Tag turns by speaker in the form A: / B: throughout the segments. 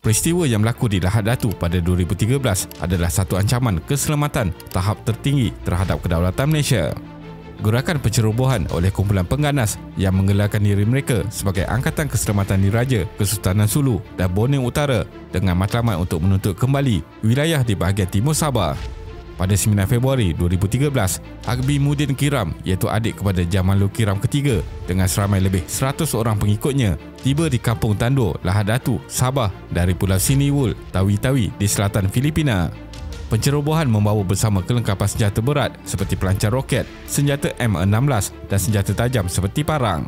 A: Peristiwa yang berlaku di Lahad Datu pada 2013 adalah satu ancaman keselamatan tahap tertinggi terhadap kedaulatan Malaysia. Gerakan pencerobohan oleh kumpulan pengganas yang menggelarkan diri mereka sebagai Angkatan Keselamatan Diraja Kesultanan Sulu dan Borneo Utara dengan matlamat untuk menuntut kembali wilayah di bahagian timur Sabah. Pada 9 Februari 2013, Agbi Muddin Kiram iaitu adik kepada Jamalul Kiram ketiga dengan seramai lebih 100 orang pengikutnya tiba di Kampung Tandur, Lahad Datu, Sabah dari Pulau Siniwul, Tawi-Tawi di selatan Filipina. Pencerobohan membawa bersama kelengkapan senjata berat seperti pelancar roket, senjata M16 dan senjata tajam seperti parang.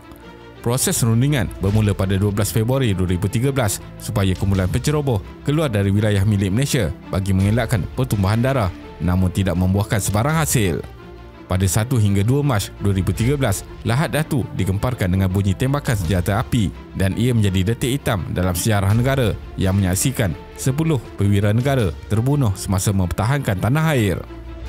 A: Proses rundingan bermula pada 12 Februari 2013 supaya kumpulan penceroboh keluar dari wilayah milik Malaysia bagi mengelakkan pertumbuhan darah, namun tidak membuahkan sebarang hasil. Pada 1 hingga 2 Mac 2013, Lahad Datu digemparkan dengan bunyi tembakan senjata api dan ia menjadi detik hitam dalam sejarah negara yang menyaksikan 10 perwira negara terbunuh semasa mempertahankan tanah air.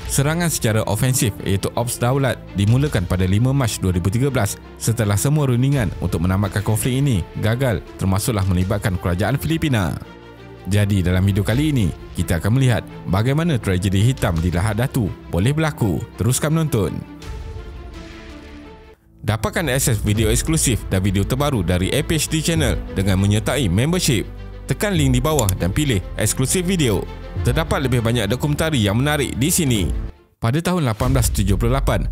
A: Serangan secara ofensif iaitu Ops Daulat dimulakan pada 5 Mac 2013 setelah semua rundingan untuk menamatkan konflik ini gagal, termasuklah melibatkan kerajaan Filipina. Jadi dalam video kali ini, kita akan melihat bagaimana tragedi hitam di Lahad Datu boleh berlaku. Teruskan menonton. Dapatkan akses video eksklusif dan video terbaru dari APHD Channel dengan menyertai membership. Tekan link di bawah dan pilih eksklusif video. Terdapat lebih banyak dokumentari yang menarik di sini. Pada tahun 1878,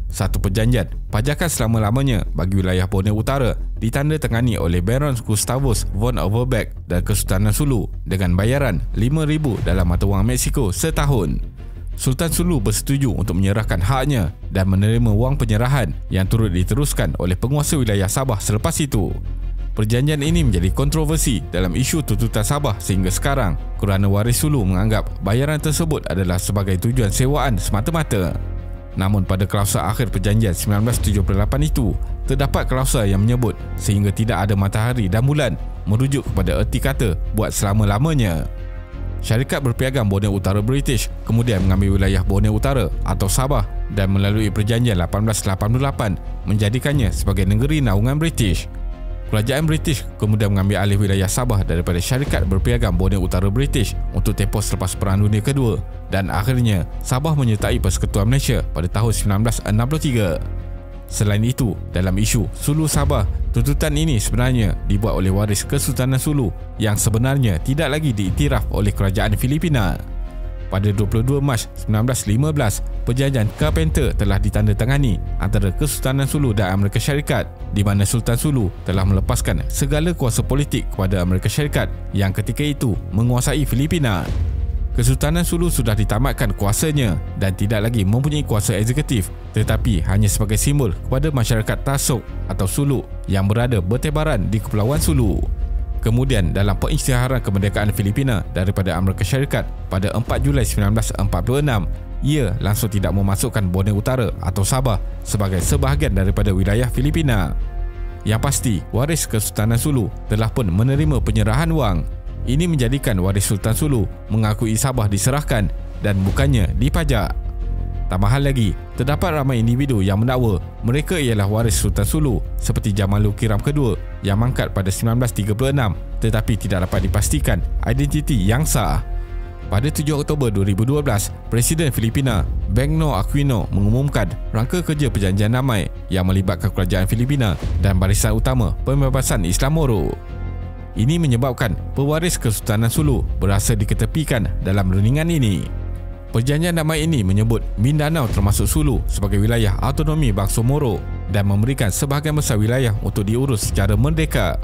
A: satu perjanjian pajakan selama-lamanya bagi wilayah Borneo Utara ditandatangani oleh Baron Gustavus von Overbeck dan Kesultanan Sulu dengan bayaran 5,000 dalam mata wang Mexico setahun. Sultan Sulu bersetuju untuk menyerahkan haknya dan menerima wang penyerahan yang turut diteruskan oleh penguasa wilayah Sabah selepas itu. Perjanjian ini menjadi kontroversi dalam isu tuntutan Sabah sehingga sekarang kerana waris Sulu menganggap bayaran tersebut adalah sebagai tujuan sewaan semata-mata. Namun pada klausul akhir perjanjian 1978 itu, terdapat klausul yang menyebut sehingga tidak ada matahari dan bulan, merujuk kepada erti kata buat selama-lamanya. Syarikat berpiagam Borneo Utara British kemudian mengambil wilayah Borneo Utara atau Sabah dan melalui perjanjian 1888 menjadikannya sebagai negeri naungan British. Kerajaan British kemudian mengambil alih wilayah Sabah daripada Syarikat Berpiagam Borneo Utara British untuk tempoh selepas Perang Dunia Kedua dan akhirnya Sabah menyertai Persekutuan Malaysia pada tahun 1963. Selain itu, dalam isu Sulu Sabah, tuntutan ini sebenarnya dibuat oleh waris Kesultanan Sulu yang sebenarnya tidak lagi diiktiraf oleh Kerajaan Filipina. Pada 22 Mac 1915, perjanjian Carpenter telah ditandatangani antara Kesultanan Sulu dan Amerika Syarikat di mana Sultan Sulu telah melepaskan segala kuasa politik kepada Amerika Syarikat yang ketika itu menguasai Filipina. Kesultanan Sulu sudah ditamatkan kuasanya dan tidak lagi mempunyai kuasa eksekutif tetapi hanya sebagai simbol kepada masyarakat Tasuk atau Sulu yang berada bertebaran di Kepulauan Sulu. Kemudian dalam pengisytiharan kemerdekaan Filipina daripada Amerika Syarikat pada 4 Julai 1946, ia langsung tidak memasukkan Borneo Utara atau Sabah sebagai sebahagian daripada wilayah Filipina. Yang pasti, waris Kesultanan Sulu telah pun menerima penyerahan wang. Ini menjadikan waris Sultan Sulu mengakui Sabah diserahkan dan bukannya dipajak. Tambahan lagi, terdapat ramai individu yang mendakwa mereka ialah waris Sultan Sulu seperti Jamalul Kiram kedua yang mangkat pada 1936 tetapi tidak dapat dipastikan identiti yang sah. Pada 7 Oktober 2012, Presiden Filipina Benigno Aquino mengumumkan rangka kerja perjanjian damai yang melibatkan kerajaan Filipina dan Barisan Utama Pembebasan Islam Moro. Ini menyebabkan pewaris Kesultanan Sulu berasa diketepikan dalam rundingan ini. Perjanjian damai ini menyebut Mindanao termasuk Sulu sebagai wilayah autonomi bangsa Moro dan memberikan sebahagian besar wilayah untuk diurus secara merdeka.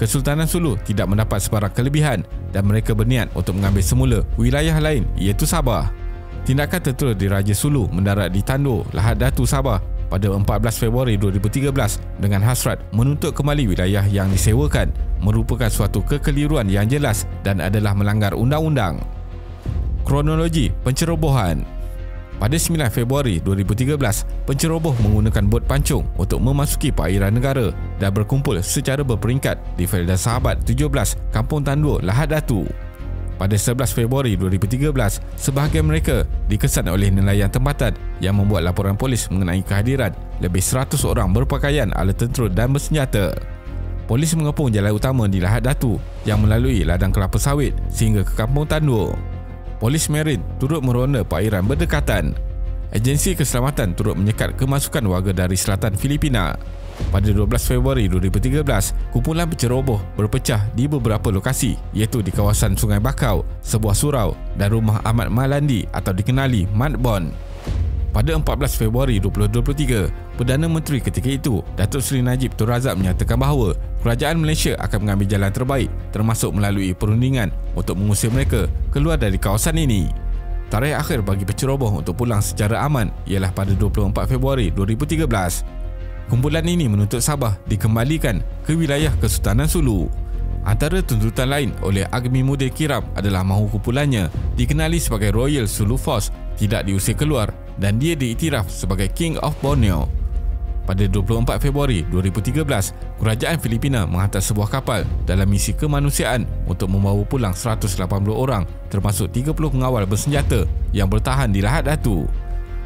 A: Kesultanan Sulu tidak mendapat sebarang kelebihan dan mereka berniat untuk mengambil semula wilayah lain iaitu Sabah. Tindakan tertua Diraja Sulu mendarat di Tandur, Lahad Datu, Sabah pada 14 Februari 2013 dengan hasrat menuntut kembali wilayah yang disewakan merupakan suatu kekeliruan yang jelas dan adalah melanggar undang-undang. Kronologi pencerobohan. Pada 9 Februari 2013, penceroboh menggunakan bot pancung untuk memasuki perairan negara dan berkumpul secara berperingkat di Felda Sahabat 17, Kampung Tandur, Lahad Datu. Pada 11 Februari 2013, sebahagian mereka dikesan oleh nelayan tempatan yang membuat laporan polis mengenai kehadiran lebih 100 orang berpakaian ala tentera dan bersenjata. polis mengepung jalan utama di Lahad Datu yang melalui ladang kelapa sawit sehingga ke Kampung Tandur. Polis Marine turut meronda perairan berdekatan. Agensi Keselamatan turut menyekat kemasukan warga dari selatan Filipina. Pada 12 Februari 2013, kumpulan penceroboh berpecah di beberapa lokasi iaitu di kawasan Sungai Bakau, sebuah surau dan rumah Ahmad Malandi atau dikenali Mat Bon. Pada 14 Februari 2023, Perdana Menteri ketika itu, Datuk Seri Najib Tun Razak menyatakan bahawa kerajaan Malaysia akan mengambil jalan terbaik termasuk melalui perundingan untuk mengusir mereka keluar dari kawasan ini. Tarikh akhir bagi penceroboh untuk pulang secara aman ialah pada 24 Februari 2013. Kumpulan ini menuntut Sabah dikembalikan ke wilayah Kesultanan Sulu. Antara tuntutan lain oleh Agmi-Mudin Kiram adalah mahu kumpulannya dikenali sebagai Royal Sulu Force tidak diusir keluar dan dia diiktiraf sebagai King of Borneo. Pada 24 Februari 2013, kerajaan Filipina menghantar sebuah kapal dalam misi kemanusiaan untuk membawa pulang 180 orang termasuk 30 pengawal bersenjata yang bertahan di Lahad Datu.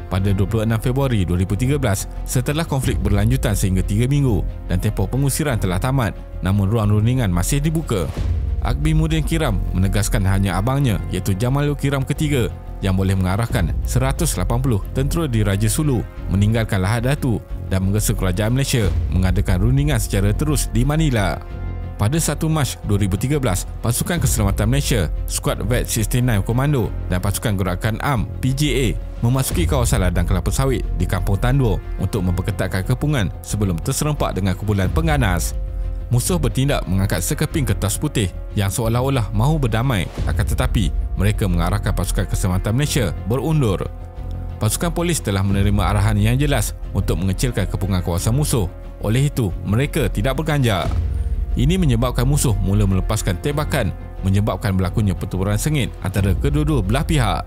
A: Pada 26 Februari 2013, setelah konflik berlanjutan sehingga 3 minggu dan tempoh pengusiran telah tamat, namun ruang rundingan masih dibuka. Agmi-Mudin Kiram menegaskan hanya abangnya iaitu Jamalul Kiram ketiga yang boleh mengarahkan 180 tentera di Raja Sulu meninggalkan Lahad Datu dan menggesa kerajaan Malaysia mengadakan rundingan secara terus di Manila. Pada 1 Mac 2013, Pasukan Keselamatan Malaysia, Skuad Vet 69 Komando dan Pasukan Gerakan AM PGA memasuki kawasan ladang kelapa sawit di Kampung Tandur untuk memperketatkan kepungan sebelum terserempak dengan kumpulan pengganas. Musuh bertindak mengangkat sekeping kertas putih yang seolah-olah mahu berdamai, akan tetapi mereka mengarahkan Pasukan Keselamatan Malaysia berundur. Pasukan polis telah menerima arahan yang jelas untuk mengecilkan kepungan kawasan musuh. Oleh itu, mereka tidak berganjak. Ini menyebabkan musuh mula melepaskan tembakan, menyebabkan berlakunya pertempuran sengit antara kedua-dua belah pihak.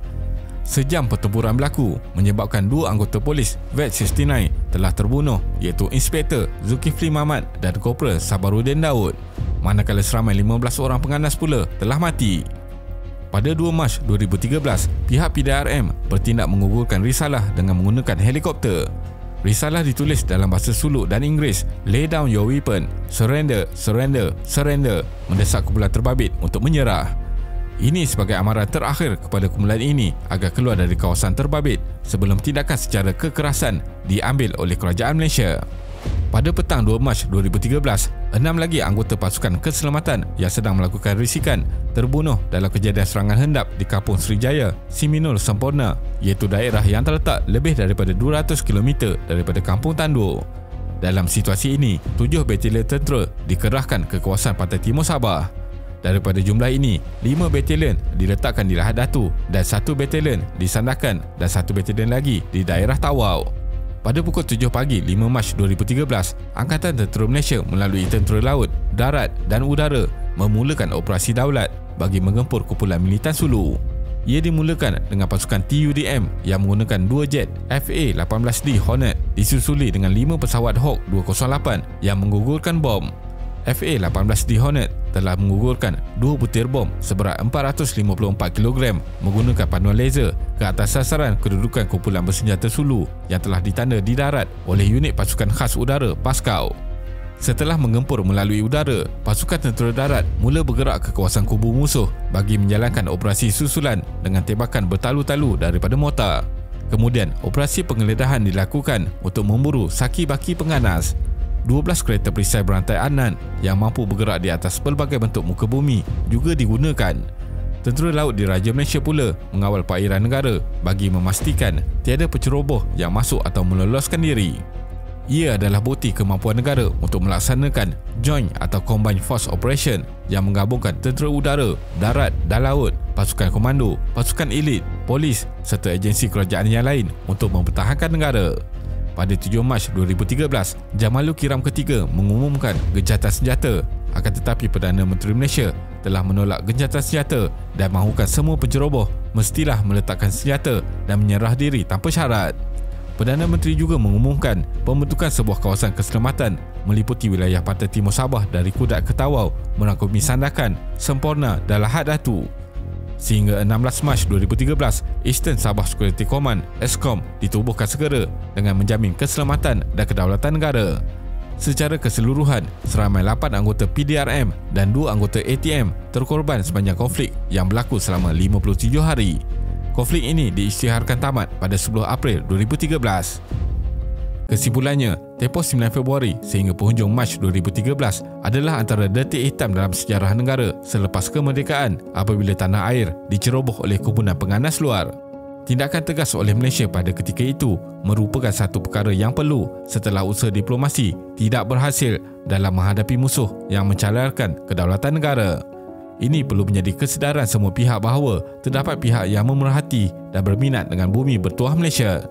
A: Sejam pertempuran berlaku menyebabkan 2 anggota polis Vet 69 telah terbunuh iaitu Inspektor Zulkifli Mahmad dan Korporal Sabaruddin Daud, manakala seramai 15 orang pengganas pula telah mati. Pada 2 Mac 2013, pihak PDRM bertindak menggugurkan risalah dengan menggunakan helikopter. Risalah ditulis dalam bahasa Suluk dan Inggeris, "Lay down your weapon, surrender, surrender, surrender," mendesak kumpulan terbabit untuk menyerah. Ini sebagai amaran terakhir kepada kumpulan ini agar keluar dari kawasan terbabit sebelum tindakan secara kekerasan diambil oleh kerajaan Malaysia. Pada petang 2 Mac 2013, 6 lagi anggota pasukan keselamatan yang sedang melakukan risikan terbunuh dalam kejadian serangan hendap di Kampung Srijaya, Siminul Semporna, iaitu daerah yang terletak lebih daripada 200 km daripada Kampung Tandur. Dalam situasi ini, 7 batalion tentera dikerahkan ke kawasan pantai timur Sabah. Daripada jumlah ini, 5 batalion diletakkan di Lahad Datu dan 1 batalion di Sandakan dan 1 batalion lagi di daerah Tawau. Pada pukul 7 pagi 5 Mac 2013, Angkatan Tentera Malaysia melalui Tentera Laut, Darat dan Udara memulakan operasi daulat bagi menggempur kumpulan militan Sulu. Ia dimulakan dengan pasukan TUDM yang menggunakan 2 jet FA-18D Hornet disusuli dengan 5 pesawat Hawk 208 yang menggugurkan bom. FA-18D Hornet telah menggugurkan 2 butir bom seberat 454 kg menggunakan panduan laser ke atas sasaran kedudukan kumpulan bersenjata Sulu yang telah ditanda di darat oleh unit pasukan khas udara Paskau. Setelah menggempur melalui udara, pasukan tentera darat mula bergerak ke kawasan kubu musuh bagi menjalankan operasi susulan dengan tembakan bertalu-talu daripada mortar. Kemudian, operasi penggeledahan dilakukan untuk memburu saki-baki pengganas. 12 kereta perisai berantai Adnan yang mampu bergerak di atas pelbagai bentuk muka bumi juga digunakan. Tentera laut di Raja Malaysia pula mengawal perairan negara bagi memastikan tiada penceroboh yang masuk atau meloloskan diri. Ia adalah bukti kemampuan negara untuk melaksanakan Joint atau Combined Force Operation yang menggabungkan tentera udara, darat dan laut, pasukan komando, pasukan elit, polis serta agensi kerajaan yang lain untuk mempertahankan negara. Pada 7 Mac 2013, Jamalul Kiram ketiga mengumumkan gencatan senjata. Akan tetapi Perdana Menteri Malaysia telah menolak gencatan senjata dan mahukan semua penceroboh mestilah meletakkan senjata dan menyerah diri tanpa syarat. Perdana Menteri juga mengumumkan pembentukan sebuah kawasan keselamatan meliputi wilayah pantai timur Sabah dari Kudat ke Tawau, merangkumi Sandakan, Semporna dan Lahad Datu. Sehingga 16 Mac 2013, Eastern Sabah Security Command (ESCOM) ditubuhkan segera dengan menjamin keselamatan dan kedaulatan negara. Secara keseluruhan, seramai 8 anggota PDRM dan 2 anggota ATM terkorban sepanjang konflik yang berlaku selama 57 hari. Konflik ini diisytiharkan tamat pada 10 April 2013. Kesimpulannya, tempoh 9 Februari sehingga penghujung Mac 2013 adalah antara detik hitam dalam sejarah negara selepas kemerdekaan apabila tanah air diceroboh oleh kumpulan penganas luar. Tindakan tegas oleh Malaysia pada ketika itu merupakan satu perkara yang perlu setelah usaha diplomasi tidak berhasil dalam menghadapi musuh yang mencalarkan kedaulatan negara. Ini perlu menjadi kesedaran semua pihak bahawa terdapat pihak yang memerhati dan berminat dengan bumi bertuah Malaysia.